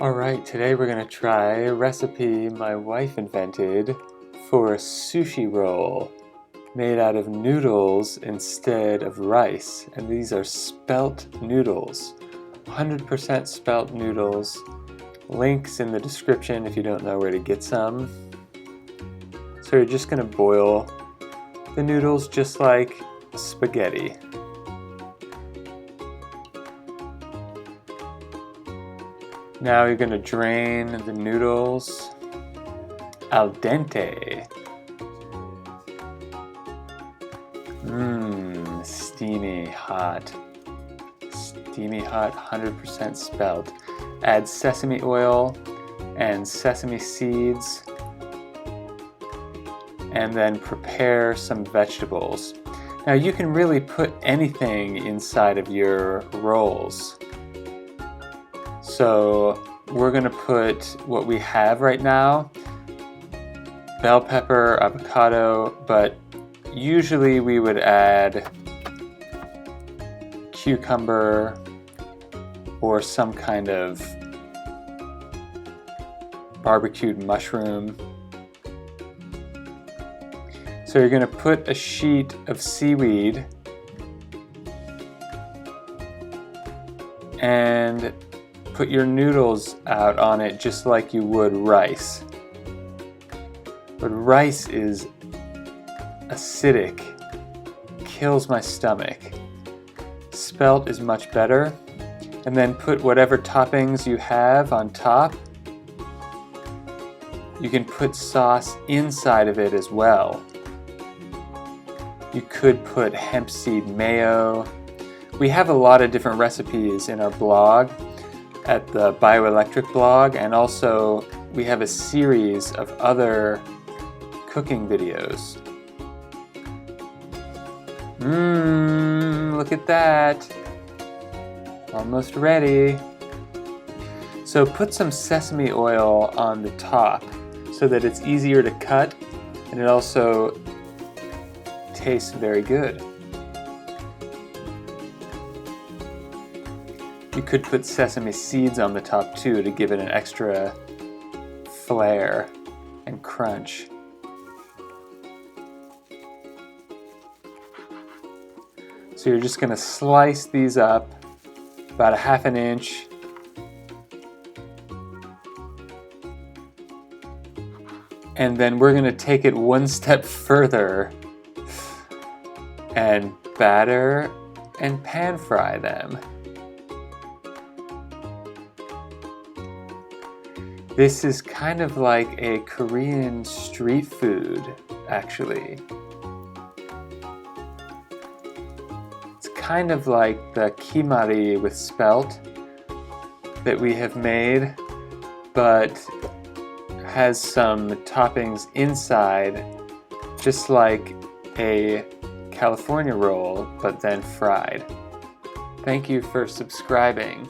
Alright, today we're going to try a recipe my wife invented for a sushi roll made out of noodles instead of rice. And these are spelt noodles. 100% spelt noodles. Links in the description if you don't know where to get some. So you're just going to boil the noodles just like spaghetti. Now you're going to drain the noodles al dente. Steamy hot. Steamy hot, 100% spelt. Add sesame oil and sesame seeds. And then prepare some vegetables. Now you can really put anything inside of your rolls. So we're going to put what we have right now, bell pepper, avocado, but usually we would add cucumber or some kind of barbecued mushroom. So you're going to put a sheet of seaweed and put your noodles out on it just like you would rice. But rice is acidic, kills my stomach. Spelt is much better. And then put whatever toppings you have on top. You can put sauce inside of it as well. You could put hemp seed mayo. We have a lot of different recipes in our blog at the Bioelectric blog, and also we have a series of other cooking videos. Look at that. Almost ready. So put some sesame oil on the top so that it's easier to cut, and it also tastes very good. You could put sesame seeds on the top too to give it an extra flair and crunch. So you're just going to slice these up about 1/2 inch. And then we're going to take it one step further and batter and pan fry them. This is kind of like a Korean street food, actually. It's kind of like the kimari with spelt that we have made, but has some toppings inside, just like a California roll, but then fried. Thank you for subscribing.